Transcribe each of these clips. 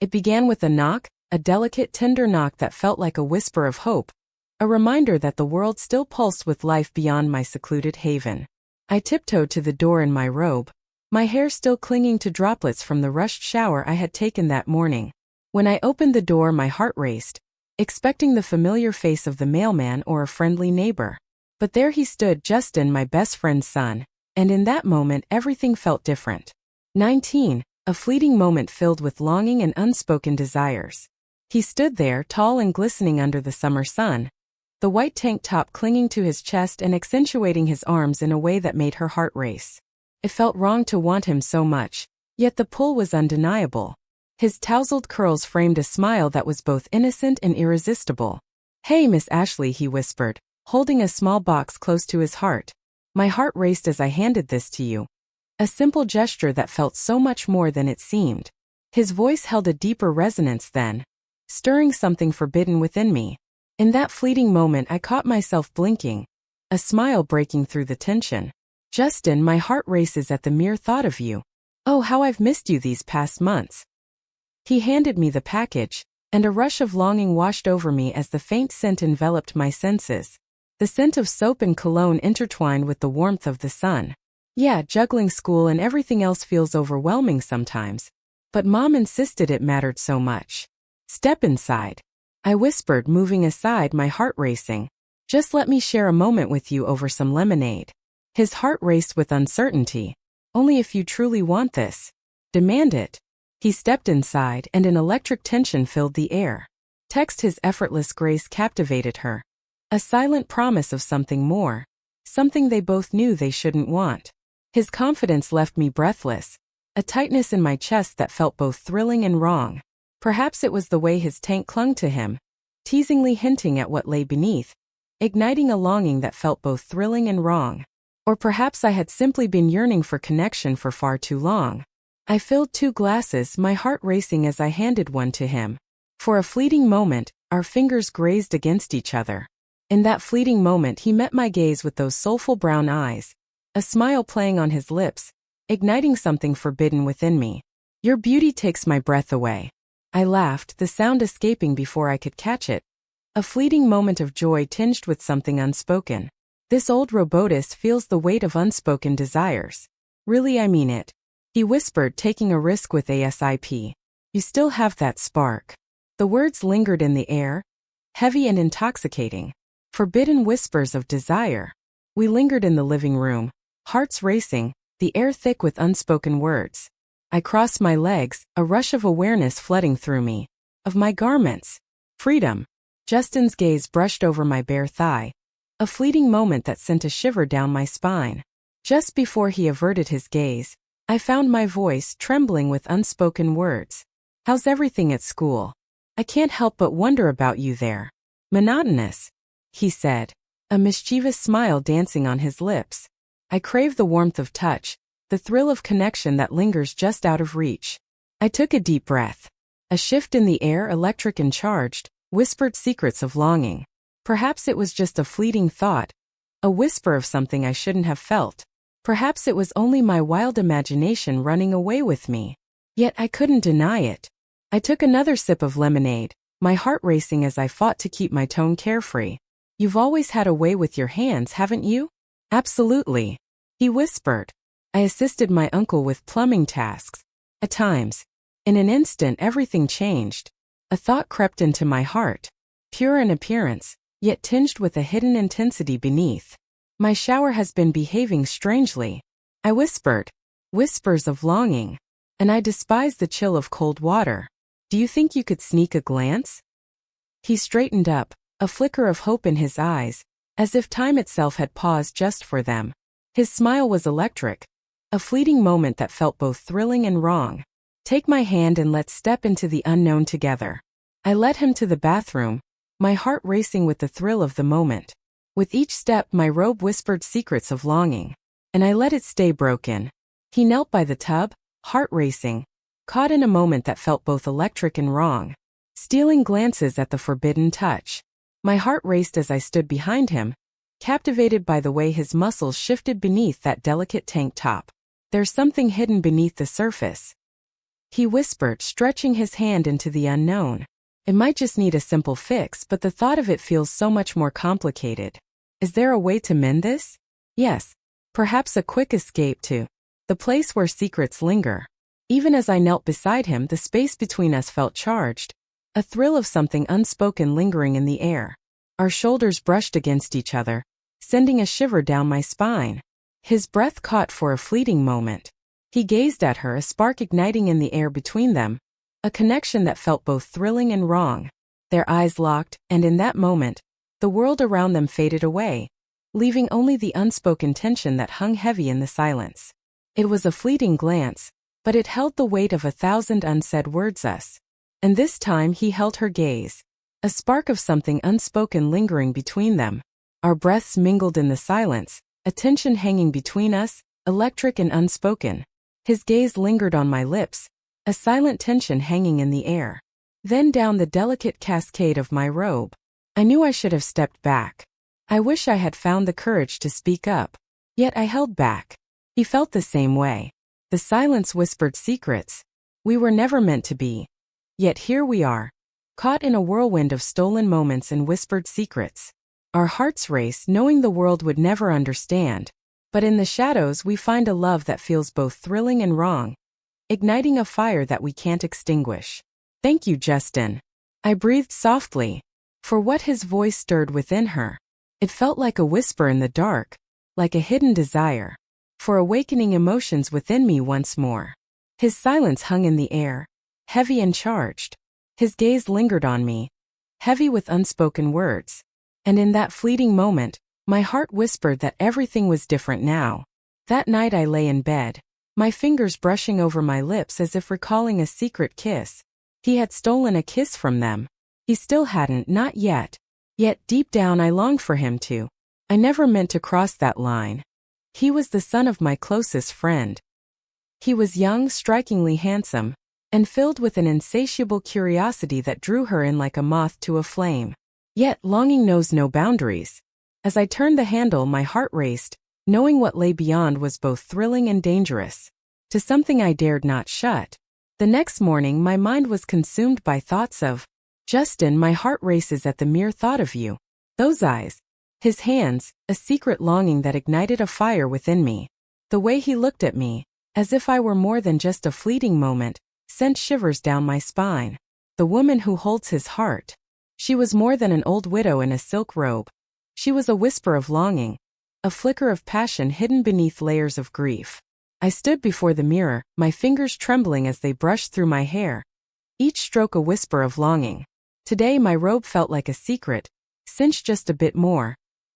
It began with a knock, a delicate, tender knock that felt like a whisper of hope, a reminder that the world still pulsed with life beyond my secluded haven. I tiptoed to the door in my robe, my hair still clinging to droplets from the rushed shower I had taken that morning. When I opened the door, my heart raced, expecting the familiar face of the mailman or a friendly neighbor. But there he stood, Justin, my best friend's son, and in that moment everything felt different. 19, a fleeting moment filled with longing and unspoken desires. He stood there, tall and glistening under the summer sun, the white tank top clinging to his chest and accentuating his arms in a way that made her heart race. It felt wrong to want him so much, yet the pull was undeniable. His tousled curls framed a smile that was both innocent and irresistible. "Hey, Miss Ashley," he whispered, holding a small box close to his heart. My heart raced as I handed this to you. A simple gesture that felt so much more than it seemed. His voice held a deeper resonance then, stirring something forbidden within me. In that fleeting moment I caught myself blinking, a smile breaking through the tension. "Justin, my heart races at the mere thought of you. Oh, how I've missed you these past months." He handed me the package, and a rush of longing washed over me as the faint scent enveloped my senses. The scent of soap and cologne intertwined with the warmth of the sun. Yeah, juggling school and everything else feels overwhelming sometimes, but Mom insisted it mattered so much. "Step inside," I whispered, moving aside, my heart racing. "Just let me share a moment with you over some lemonade." His heart raced with uncertainty. "Only if you truly want this. Demand it." He stepped inside, and an electric tension filled the air. His effortless grace captivated her. A silent promise of something more, something they both knew they shouldn't want. His confidence left me breathless, a tightness in my chest that felt both thrilling and wrong. Perhaps it was the way his tank clung to him, teasingly hinting at what lay beneath, igniting a longing that felt both thrilling and wrong. Or perhaps I had simply been yearning for connection for far too long. I filled 2 glasses, my heart racing as I handed one to him. For a fleeting moment, our fingers grazed against each other. In that fleeting moment he met my gaze with those soulful brown eyes, a smile playing on his lips, igniting something forbidden within me. "Your beauty takes my breath away." I laughed, the sound escaping before I could catch it. A fleeting moment of joy tinged with something unspoken. "This old robotus feels the weight of unspoken desires. Really, I mean it," he whispered, taking a risk with ASIP. "You still have that spark." The words lingered in the air, heavy and intoxicating. Forbidden whispers of desire. We lingered in the living room, hearts racing, the air thick with unspoken words. I crossed my legs, a rush of awareness flooding through me. Of my garments. Freedom. Justin's gaze brushed over my bare thigh, a fleeting moment that sent a shiver down my spine. Just before he averted his gaze, I found my voice trembling with unspoken words. "How's everything at school? I can't help but wonder about you there." "Monotonous," he said, a mischievous smile dancing on his lips. I crave the warmth of touch, the thrill of connection that lingers just out of reach. I took a deep breath. A shift in the air, electric and charged, whispered secrets of longing. Perhaps it was just a fleeting thought, a whisper of something I shouldn't have felt. Perhaps it was only my wild imagination running away with me. Yet I couldn't deny it. I took another sip of lemonade, my heart racing as I fought to keep my tone carefree. "You've always had a way with your hands, haven't you?" "Absolutely," he whispered. I assisted my uncle with plumbing tasks. At times, in an instant, everything changed. A thought crept into my heart, pure in appearance, yet tinged with a hidden intensity beneath. "My shower has been behaving strangely," I whispered. Whispers of longing. And I despise the chill of cold water. "Do you think you could sneak a glance?" He straightened up, a flicker of hope in his eyes, as if time itself had paused just for them. His smile was electric, a fleeting moment that felt both thrilling and wrong. "Take my hand and let's step into the unknown together." I led him to the bathroom, my heart racing with the thrill of the moment. With each step, my robe whispered secrets of longing, and I let it stay broken. He knelt by the tub, heart racing, caught in a moment that felt both electric and wrong, stealing glances at the forbidden touch. My heart raced as I stood behind him, captivated by the way his muscles shifted beneath that delicate tank top. "There's something hidden beneath the surface," he whispered, stretching his hand into the unknown. It might just need a simple fix, but the thought of it feels so much more complicated. Is there a way to mend this? Yes. Perhaps a quick escape to the place where secrets linger. Even as I knelt beside him, the space between us felt charged, a thrill of something unspoken lingering in the air. Our shoulders brushed against each other, sending a shiver down my spine. His breath caught for a fleeting moment. He gazed at her, a spark igniting in the air between them, a connection that felt both thrilling and wrong. Their eyes locked, and in that moment, the world around them faded away, leaving only the unspoken tension that hung heavy in the silence. It was a fleeting glance, but it held the weight of 1,000 unsaid words. And this time he held her gaze, a spark of something unspoken lingering between them. Our breaths mingled in the silence, a tension hanging between us, electric and unspoken. His gaze lingered on my lips, a silent tension hanging in the air. Then down the delicate cascade of my robe. I knew I should have stepped back. I wish I had found the courage to speak up. Yet I held back. He felt the same way. The silence whispered secrets. We were never meant to be. Yet here we are, caught in a whirlwind of stolen moments and whispered secrets. Our hearts race, knowing the world would never understand. But in the shadows we find a love that feels both thrilling and wrong, igniting a fire that we can't extinguish. Thank you, Justin. I breathed softly, for what his voice stirred within her. It felt like a whisper in the dark, like a hidden desire, for awakening emotions within me once more. His silence hung in the air, heavy and charged. His gaze lingered on me, heavy with unspoken words. And in that fleeting moment, my heart whispered that everything was different now. That night I lay in bed, my fingers brushing over my lips as if recalling a secret kiss. He had stolen a kiss from them. He still hadn't, not yet. Yet deep down I longed for him to. I never meant to cross that line. He was the son of my closest friend. He was young, strikingly handsome, and filled with an insatiable curiosity that drew her in like a moth to a flame. Yet longing knows no boundaries. As I turned the handle, my heart raced, knowing what lay beyond was both thrilling and dangerous. To something I dared not shut. The next morning my mind was consumed by thoughts of, Justin, my heart races at the mere thought of you. Those eyes. His hands, a secret longing that ignited a fire within me. The way he looked at me, as if I were more than just a fleeting moment, sent shivers down my spine. The woman who holds his heart. She was more than an old widow in a silk robe. She was a whisper of longing, a flicker of passion hidden beneath layers of grief. I stood before the mirror, my fingers trembling as they brushed through my hair, each stroke a whisper of longing. Today my robe felt like a secret, cinched just a bit more,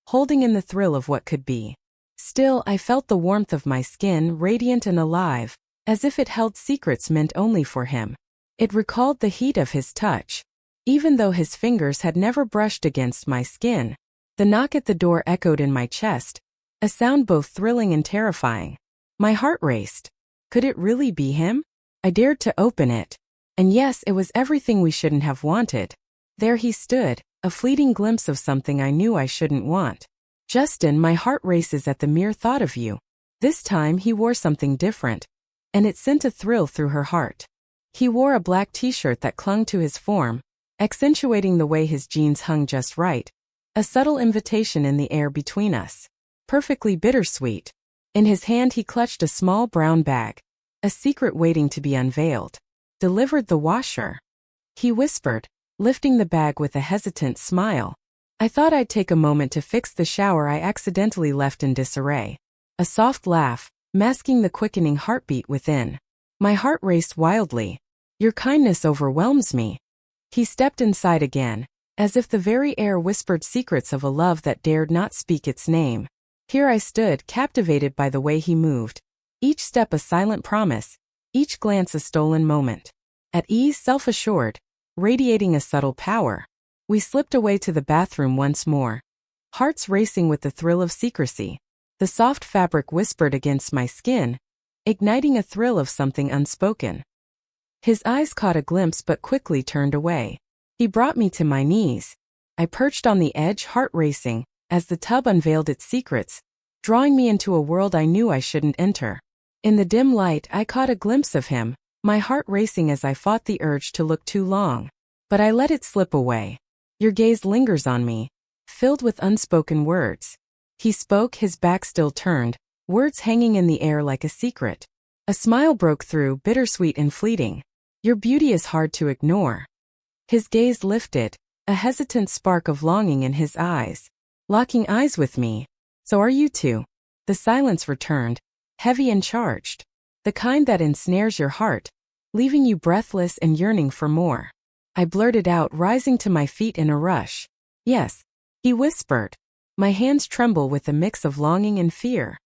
holding in the thrill of what could be. Still, I felt the warmth of my skin, radiant and alive, as if it held secrets meant only for him. It recalled the heat of his touch, even though his fingers had never brushed against my skin. The knock at the door echoed in my chest, a sound both thrilling and terrifying. My heart raced. Could it really be him? I dared to open it. And yes, it was everything we shouldn't have wanted. There he stood, a fleeting glimpse of something I knew I shouldn't want. Justin, my heart races at the mere thought of you. This time he wore something different, and it sent a thrill through her heart. He wore a black t-shirt that clung to his form, accentuating the way his jeans hung just right. A subtle invitation in the air between us. Perfectly bittersweet. In his hand he clutched a small brown bag, a secret waiting to be unveiled. Delivered the washer. He whispered, lifting the bag with a hesitant smile. I thought I'd take a moment to fix the shower I accidentally left in disarray. A soft laugh, masking the quickening heartbeat within. My heart raced wildly. Your kindness overwhelms me. He stepped inside again, as if the very air whispered secrets of a love that dared not speak its name. Here I stood, captivated by the way he moved. Each step a silent promise, each glance a stolen moment. At ease, self-assured, radiating a subtle power. We slipped away to the bathroom once more, hearts racing with the thrill of secrecy. The soft fabric whispered against my skin, igniting a thrill of something unspoken. His eyes caught a glimpse but quickly turned away. He brought me to my knees. I perched on the edge, heart racing, as the tub unveiled its secrets, drawing me into a world I knew I shouldn't enter. In the dim light, I caught a glimpse of him, my heart racing as I fought the urge to look too long. But I let it slip away. Your gaze lingers on me, filled with unspoken words. He spoke, his back still turned, words hanging in the air like a secret. A smile broke through, bittersweet and fleeting. Your beauty is hard to ignore. His gaze lifted, a hesitant spark of longing in his eyes. Locking eyes with me. So are you two? The silence returned, heavy and charged. The kind that ensnares your heart, leaving you breathless and yearning for more. I blurted out, rising to my feet in a rush. Yes, he whispered. My hands tremble with a mix of longing and fear.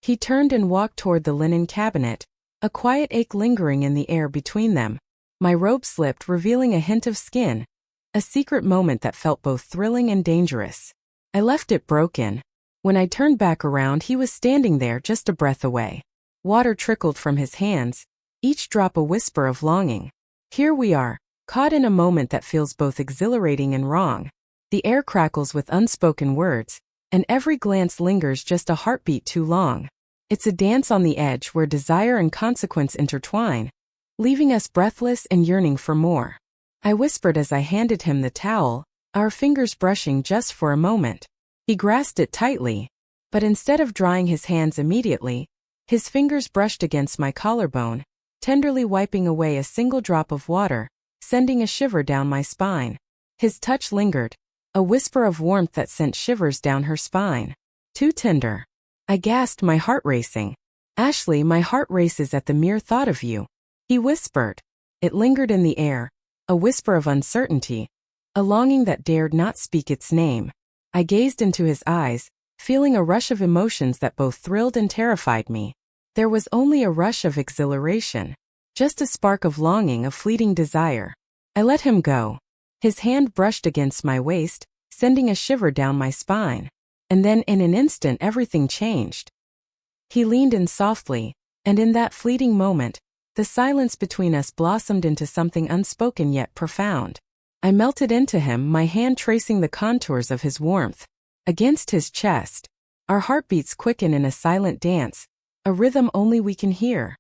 He turned and walked toward the linen cabinet, a quiet ache lingering in the air between them. My robe slipped, revealing a hint of skin, a secret moment that felt both thrilling and dangerous. I left it broken. When I turned back around, he was standing there just a breath away. Water trickled from his hands, each drop a whisper of longing. Here we are, caught in a moment that feels both exhilarating and wrong. The air crackles with unspoken words, and every glance lingers just a heartbeat too long. It's a dance on the edge where desire and consequence intertwine, leaving us breathless and yearning for more. I whispered as I handed him the towel, our fingers brushing just for a moment. He grasped it tightly, but instead of drying his hands immediately, his fingers brushed against my collarbone, tenderly wiping away a single drop of water, sending a shiver down my spine. His touch lingered, a whisper of warmth that sent shivers down her spine. Too tender. I gasped, my heart racing. Ashley, my heart races at the mere thought of you. He whispered. It lingered in the air, a whisper of uncertainty, a longing that dared not speak its name. I gazed into his eyes, feeling a rush of emotions that both thrilled and terrified me. There was only a rush of exhilaration, just a spark of longing, a fleeting desire. I let him go. His hand brushed against my waist, sending a shiver down my spine. And then in an instant everything changed. He leaned in softly, and in that fleeting moment, the silence between us blossomed into something unspoken yet profound. I melted into him, my hand tracing the contours of his warmth. Against his chest, our heartbeats quicken in a silent dance, a rhythm only we can hear.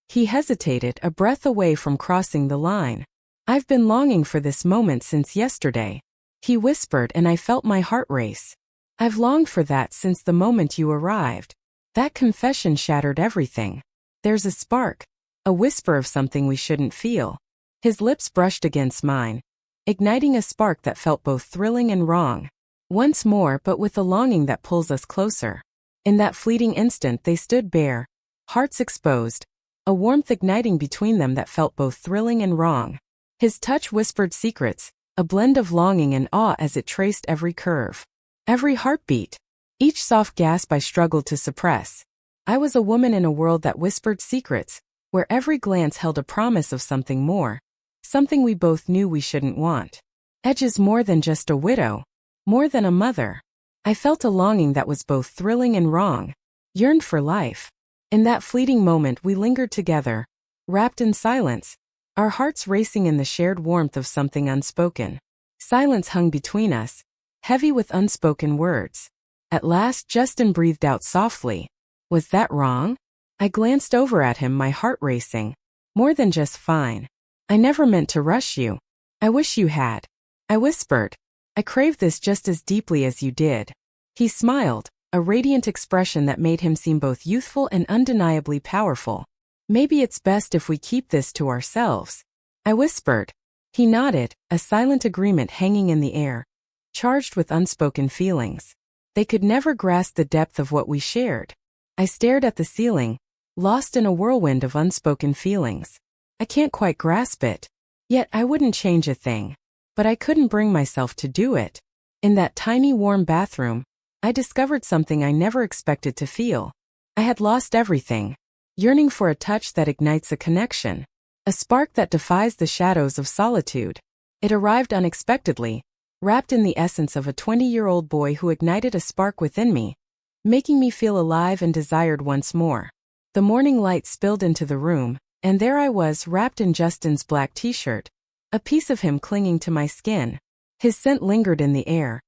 He hesitated, a breath away from crossing the line. I've been longing for this moment since yesterday. He whispered, and I felt my heart race. I've longed for that since the moment you arrived. That confession shattered everything. There's a spark, a whisper of something we shouldn't feel. His lips brushed against mine, igniting a spark that felt both thrilling and wrong. Once more, but with a longing that pulls us closer. In that fleeting instant they stood bare, hearts exposed, a warmth igniting between them that felt both thrilling and wrong. His touch whispered secrets, a blend of longing and awe as it traced every curve, every heartbeat, each soft gasp I struggled to suppress. I was a woman in a world that whispered secrets, where every glance held a promise of something more, something we both knew we shouldn't want. Edge's more than just a widow, more than a mother. I felt a longing that was both thrilling and wrong, yearned for life. In that fleeting moment we lingered together, wrapped in silence, our hearts racing in the shared warmth of something unspoken. Silence hung between us, heavy with unspoken words. At last Justin breathed out softly. Was that wrong? I glanced over at him, my heart racing. More than just fine. I never meant to rush you. I wish you had. I whispered. I crave this just as deeply as you did. He smiled, a radiant expression that made him seem both youthful and undeniably powerful. Maybe it's best if we keep this to ourselves. I whispered. He nodded, a silent agreement hanging in the air, charged with unspoken feelings. They could never grasp the depth of what we shared. I stared at the ceiling, lost in a whirlwind of unspoken feelings. I can't quite grasp it. Yet I wouldn't change a thing. But I couldn't bring myself to do it. In that tiny warm bathroom, I discovered something I never expected to feel. I had lost everything. Yearning for a touch that ignites a connection. A spark that defies the shadows of solitude. It arrived unexpectedly, wrapped in the essence of a 20-year-old boy who ignited a spark within me, making me feel alive and desired once more. The morning light spilled into the room, and there I was, wrapped in Justin's black t-shirt, a piece of him clinging to my skin. His scent lingered in the air,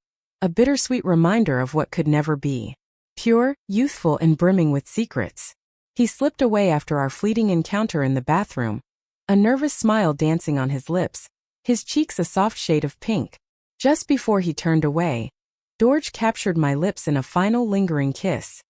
a bittersweet reminder of what could never be. Pure, youthful, and brimming with secrets. He slipped away after our fleeting encounter in the bathroom, a nervous smile dancing on his lips, his cheeks a soft shade of pink. Just before he turned away, George captured my lips in a final lingering kiss.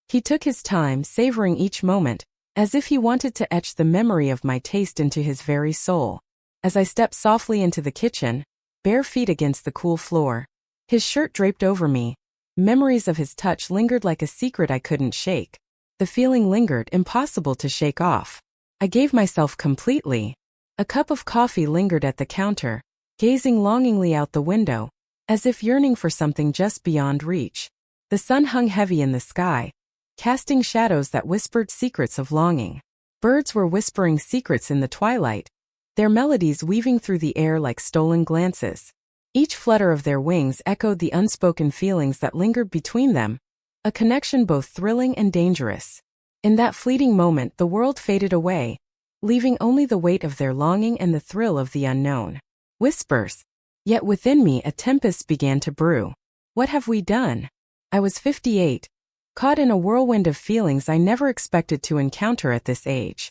He took his time, savoring each moment, as if he wanted to etch the memory of my taste into his very soul. As I stepped softly into the kitchen, bare feet against the cool floor, his shirt draped over me, memories of his touch lingered like a secret I couldn't shake. The feeling lingered, impossible to shake off. I gave myself completely. A cup of coffee lingered at the counter, gazing longingly out the window, as if yearning for something just beyond reach. The sun hung heavy in the sky, casting shadows that whispered secrets of longing. Birds were whispering secrets in the twilight, their melodies weaving through the air like stolen glances. Each flutter of their wings echoed the unspoken feelings that lingered between them, a connection both thrilling and dangerous. In that fleeting moment, the world faded away, leaving only the weight of their longing and the thrill of the unknown. Whispers. Yet within me a tempest began to brew. What have we done? I was 58, caught in a whirlwind of feelings I never expected to encounter at this age.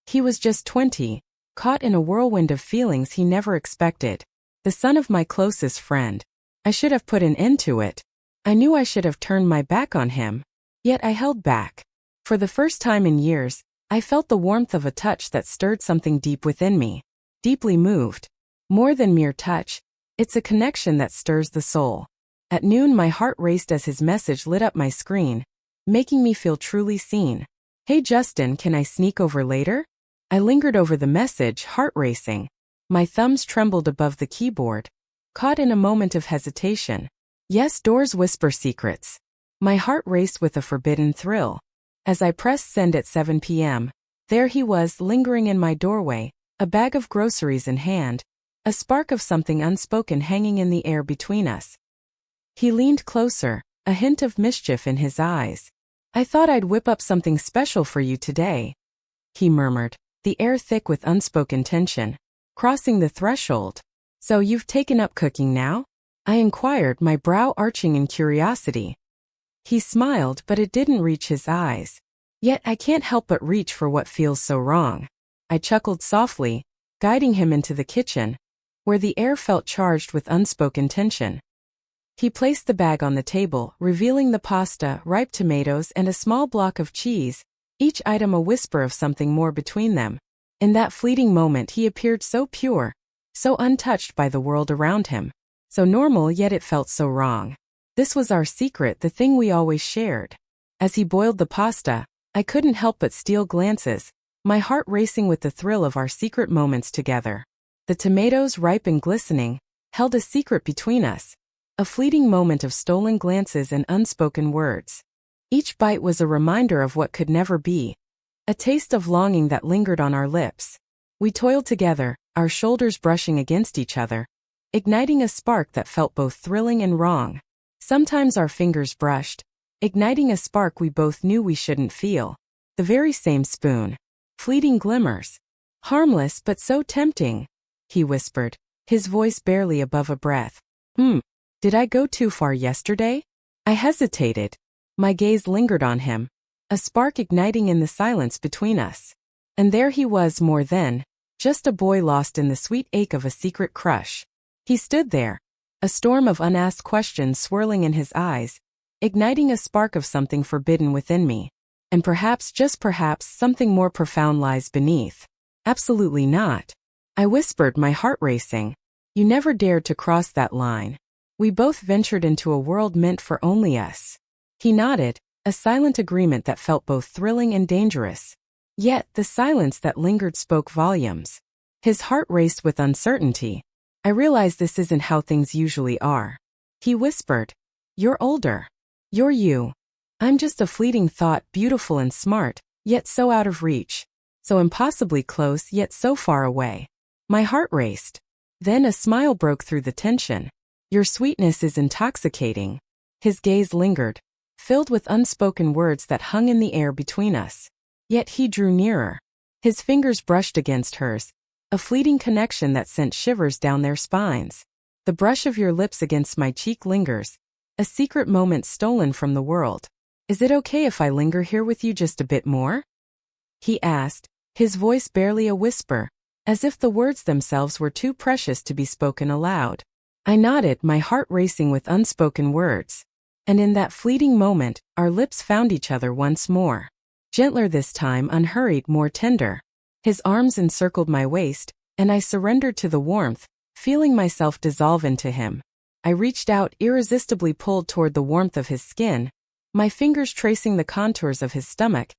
He was just 20, caught in a whirlwind of feelings he never expected. The son of my closest friend. I should have put an end to it. I knew I should have turned my back on him. Yet I held back. For the first time in years, I felt the warmth of a touch that stirred something deep within me. Deeply moved. More than mere touch, it's a connection that stirs the soul. At noon my heart raced as his message lit up my screen, making me feel truly seen. Hey Justin, can I sneak over later? I lingered over the message, heart racing. My thumbs trembled above the keyboard, caught in a moment of hesitation. Yes, doors whisper secrets. My heart raced with a forbidden thrill. As I pressed send at 7 p.m., there he was, lingering in my doorway, a bag of groceries in hand, a spark of something unspoken hanging in the air between us. He leaned closer, a hint of mischief in his eyes. I thought I'd whip up something special for you today, he murmured, the air thick with unspoken tension. Crossing the threshold. So you've taken up cooking now? I inquired, my brow arching in curiosity. He smiled, but it didn't reach his eyes. Yet I can't help but reach for what feels so wrong. I chuckled softly, guiding him into the kitchen, where the air felt charged with unspoken tension. He placed the bag on the table, revealing the pasta, ripe tomatoes, and a small block of cheese, each item a whisper of something more between them. In that fleeting moment he appeared so pure, so untouched by the world around him. So normal, yet it felt so wrong. This was our secret, the thing we always shared. As he boiled the pasta, I couldn't help but steal glances, my heart racing with the thrill of our secret moments together. The tomatoes, ripe and glistening, held a secret between us, a fleeting moment of stolen glances and unspoken words. Each bite was a reminder of what could never be, a taste of longing that lingered on our lips. We toiled together, our shoulders brushing against each other, igniting a spark that felt both thrilling and wrong. Sometimes our fingers brushed, igniting a spark we both knew we shouldn't feel. The very same spoon. Fleeting glimmers. Harmless but so tempting, he whispered, his voice barely above a breath. Did I go too far yesterday? I hesitated. My gaze lingered on him, a spark igniting in the silence between us. And there he was, more than just a boy lost in the sweet ache of a secret crush. He stood there, a storm of unasked questions swirling in his eyes, igniting a spark of something forbidden within me. And perhaps, just perhaps, something more profound lies beneath. Absolutely not. I whispered, my heart racing. You never dared to cross that line. We both ventured into a world meant for only us. He nodded, a silent agreement that felt both thrilling and dangerous. Yet, the silence that lingered spoke volumes. His heart raced with uncertainty. I realized this isn't how things usually are. He whispered, you're older. You're you. I'm just a fleeting thought, beautiful and smart, yet so out of reach. So impossibly close, yet so far away. My heart raced. Then a smile broke through the tension. Your sweetness is intoxicating. His gaze lingered, filled with unspoken words that hung in the air between us. Yet he drew nearer. His fingers brushed against hers, a fleeting connection that sent shivers down their spines. The brush of your lips against my cheek lingers, a secret moment stolen from the world. Is it okay if I linger here with you just a bit more? he asked, his voice barely a whisper, as if the words themselves were too precious to be spoken aloud. I nodded, my heart racing with unspoken words. And in that fleeting moment, our lips found each other once more. Gentler this time, unhurried, more tender. His arms encircled my waist, and I surrendered to the warmth, feeling myself dissolve into him. I reached out, irresistibly pulled toward the warmth of his skin, my fingers tracing the contours of his stomach,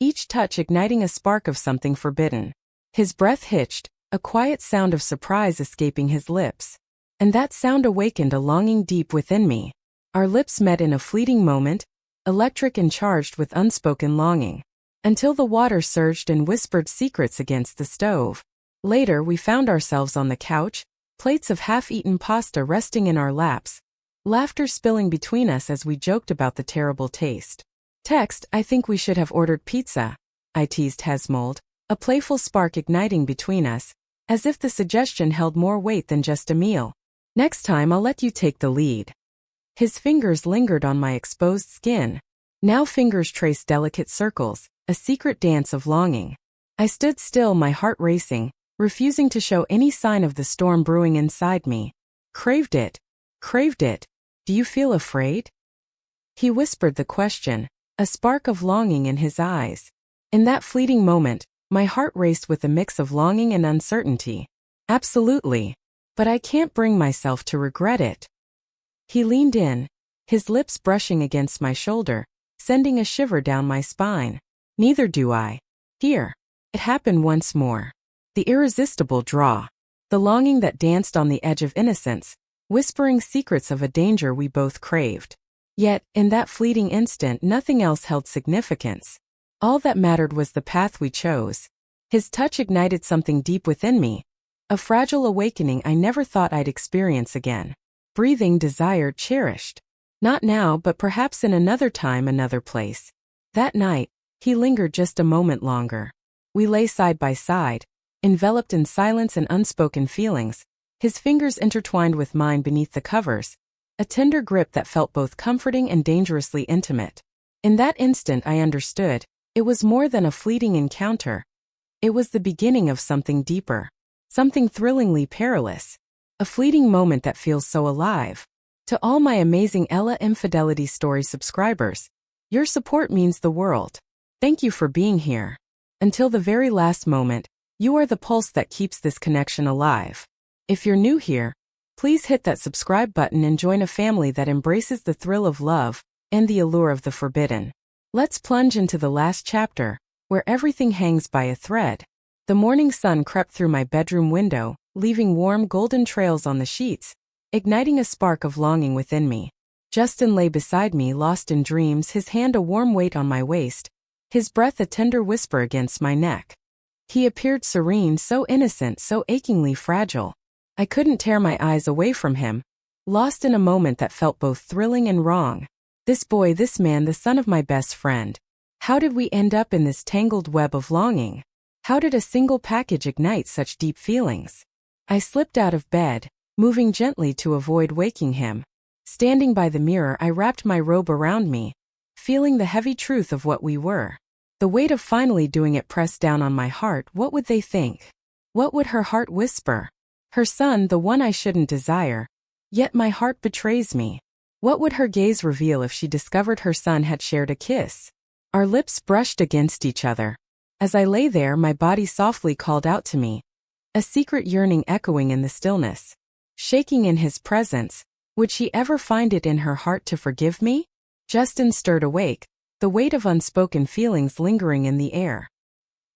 each touch igniting a spark of something forbidden. His breath hitched, a quiet sound of surprise escaping his lips. And that sound awakened a longing deep within me. Our lips met in a fleeting moment, electric and charged with unspoken longing, until the water surged and whispered secrets against the stove. Later we found ourselves on the couch, plates of half-eaten pasta resting in our laps, laughter spilling between us as we joked about the terrible taste. Text, I think we should have ordered pizza, I teased Hesmold, a playful spark igniting between us, as if the suggestion held more weight than just a meal. Next time I'll let you take the lead. His fingers lingered on my exposed skin. Now fingers traced delicate circles, a secret dance of longing. I stood still, my heart racing, refusing to show any sign of the storm brewing inside me. Craved it. Craved it. Do you feel afraid? He whispered the question, a spark of longing in his eyes. In that fleeting moment, my heart raced with a mix of longing and uncertainty. Absolutely. But I can't bring myself to regret it. He leaned in, his lips brushing against my shoulder, sending a shiver down my spine. Neither do I. Here. It happened once more. The irresistible draw. The longing that danced on the edge of innocence, whispering secrets of a danger we both craved. Yet, in that fleeting instant, nothing else held significance. All that mattered was the path we chose. His touch ignited something deep within me, a fragile awakening I never thought I'd experience again. Breathing, desired, cherished. Not now, but perhaps in another time, another place. That night, he lingered just a moment longer. We lay side by side, enveloped in silence and unspoken feelings, his fingers intertwined with mine beneath the covers, a tender grip that felt both comforting and dangerously intimate. In that instant I understood, it was more than a fleeting encounter. It was the beginning of something deeper, something thrillingly perilous, a fleeting moment that feels so alive. To all my amazing Ella Infidelity Story subscribers, your support means the world. Thank you for being here. Until the very last moment, you are the pulse that keeps this connection alive. If you're new here, please hit that subscribe button and join a family that embraces the thrill of love and the allure of the forbidden. Let's plunge into the last chapter, where everything hangs by a thread. The morning sun crept through my bedroom window, leaving warm golden trails on the sheets, igniting a spark of longing within me. Justin lay beside me, lost in dreams, his hand a warm weight on my waist, his breath a tender whisper against my neck. He appeared serene, so innocent, so achingly fragile. I couldn't tear my eyes away from him, lost in a moment that felt both thrilling and wrong. This boy, this man, the son of my best friend. How did we end up in this tangled web of longing? How did a single package ignite such deep feelings? I slipped out of bed, moving gently to avoid waking him. Standing by the mirror, I wrapped my robe around me, feeling the heavy truth of what we were. The weight of finally doing it pressed down on my heart. What would they think? What would her heart whisper? Her son, the one I shouldn't desire. Yet my heart betrays me. What would her gaze reveal if she discovered her son had shared a kiss? Our lips brushed against each other. As I lay there, my body softly called out to me, a secret yearning echoing in the stillness. Shaking in his presence, would she ever find it in her heart to forgive me? Justin stirred awake, the weight of unspoken feelings lingering in the air.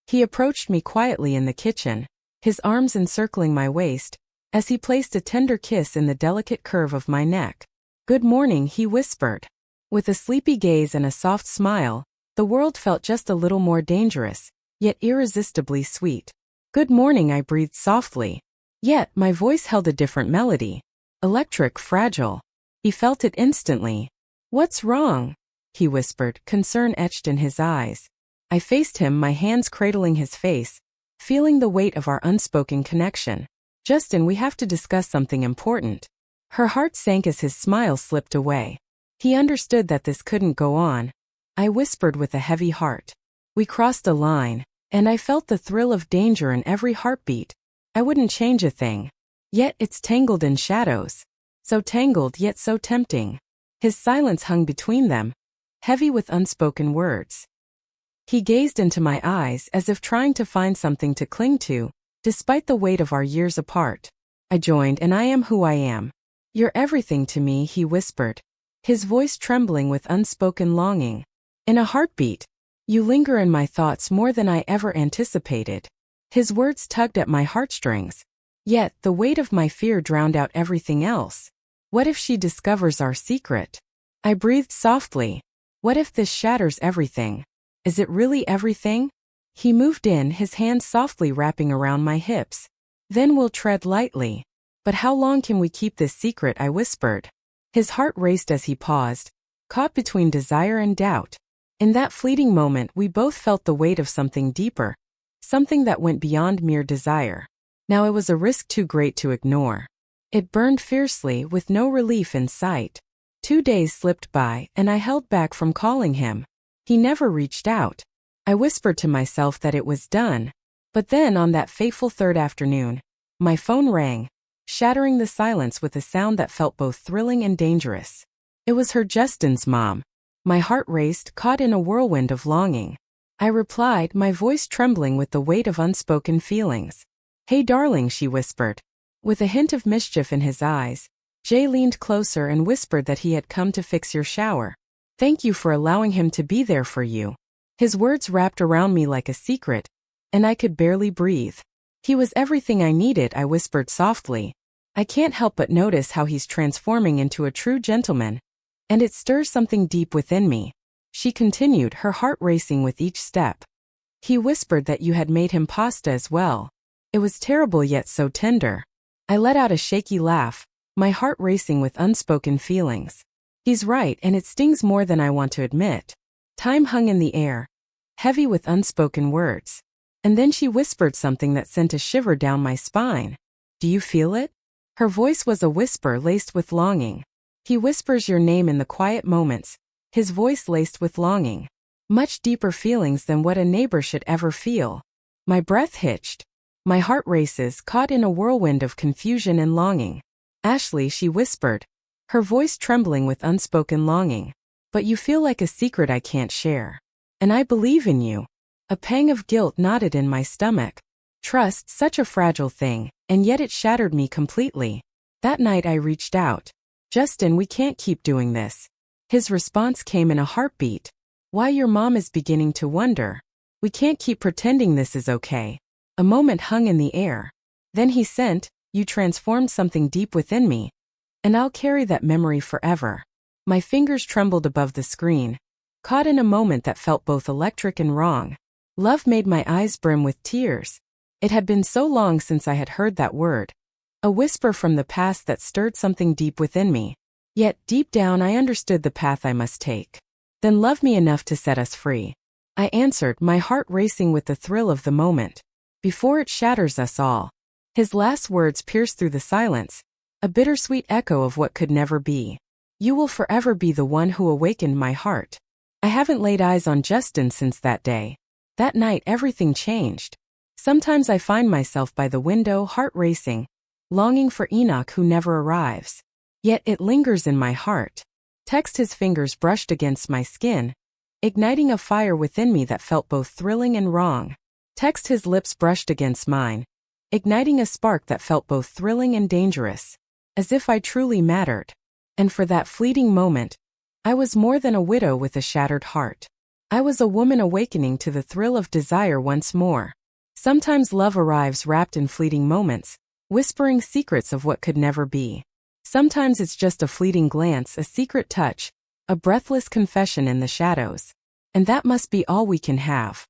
He approached me quietly in the kitchen, his arms encircling my waist, as he placed a tender kiss in the delicate curve of my neck. Good morning, he whispered. With a sleepy gaze and a soft smile, the world felt just a little more dangerous, yet irresistibly sweet. Good morning, I breathed softly. Yet, my voice held a different melody. Electric, fragile. He felt it instantly. What's wrong? He whispered, concern etched in his eyes. I faced him, my hands cradling his face, feeling the weight of our unspoken connection. Justin, we have to discuss something important. Her heart sank as his smile slipped away. He understood that this couldn't go on. I whispered with a heavy heart. We crossed a line. And I felt the thrill of danger in every heartbeat. I wouldn't change a thing. Yet it's tangled in shadows. So tangled yet so tempting. His silence hung between them, heavy with unspoken words. He gazed into my eyes as if trying to find something to cling to, despite the weight of our years apart. I joined, and I am who I am. You're everything to me, he whispered, his voice trembling with unspoken longing. In a heartbeat, you linger in my thoughts more than I ever anticipated. His words tugged at my heartstrings. Yet, the weight of my fear drowned out everything else. What if she discovers our secret? I breathed softly. What if this shatters everything? Is it really everything? He moved in, his hands softly wrapping around my hips. Then we'll tread lightly. But how long can we keep this secret? I whispered. His heart raced as he paused, caught between desire and doubt. In that fleeting moment, we both felt the weight of something deeper, something that went beyond mere desire. Now it was a risk too great to ignore. It burned fiercely, with no relief in sight. 2 days slipped by, and I held back from calling him. He never reached out. I whispered to myself that it was done. But then, on that fateful third afternoon, my phone rang, shattering the silence with a sound that felt both thrilling and dangerous. It was Justin's mom. My heart raced, caught in a whirlwind of longing. I replied, my voice trembling with the weight of unspoken feelings. Hey darling, she whispered. With a hint of mischief in his eyes, Jay leaned closer and whispered that he had come to fix your shower. Thank you for allowing him to be there for you. His words wrapped around me like a secret, and I could barely breathe. He was everything I needed, I whispered softly. I can't help but notice how he's transforming into a true gentleman. And it stirs something deep within me. She continued, her heart racing with each step. He whispered that you had made him pasta as well. It was terrible yet so tender. I let out a shaky laugh, my heart racing with unspoken feelings. He's right, and it stings more than I want to admit. Time hung in the air, heavy with unspoken words. And then she whispered something that sent a shiver down my spine. Do you feel it? Her voice was a whisper laced with longing. He whispers your name in the quiet moments, his voice laced with longing. Much deeper feelings than what a neighbor should ever feel. My breath hitched. My heart races, caught in a whirlwind of confusion and longing. Ashley, she whispered, her voice trembling with unspoken longing. But you feel like a secret I can't share. And I believe in you. A pang of guilt knotted in my stomach. Trust, such a fragile thing, and yet it shattered me completely. That night I reached out. Justin, we can't keep doing this. His response came in a heartbeat. Why, your mom is beginning to wonder. We can't keep pretending this is okay. A moment hung in the air. Then he sent, you transformed something deep within me. And I'll carry that memory forever. My fingers trembled above the screen, caught in a moment that felt both electric and wrong. Love made my eyes brim with tears. It had been so long since I had heard that word. A whisper from the past that stirred something deep within me. Yet, deep down I understood the path I must take. Then love me enough to set us free. I answered, my heart racing with the thrill of the moment. Before it shatters us all. His last words pierced through the silence, a bittersweet echo of what could never be. You will forever be the one who awakened my heart. I haven't laid eyes on Justin since that day. That night everything changed. Sometimes I find myself by the window, heart racing, longing for Enoch who never arrives. Yet it lingers in my heart. Text his fingers brushed against my skin, igniting a fire within me that felt both thrilling and wrong. Text his lips brushed against mine, igniting a spark that felt both thrilling and dangerous. As if I truly mattered. And for that fleeting moment, I was more than a widow with a shattered heart. I was a woman awakening to the thrill of desire once more. Sometimes love arrives wrapped in fleeting moments, whispering secrets of what could never be. Sometimes it's just a fleeting glance, a secret touch, a breathless confession in the shadows. And that must be all we can have.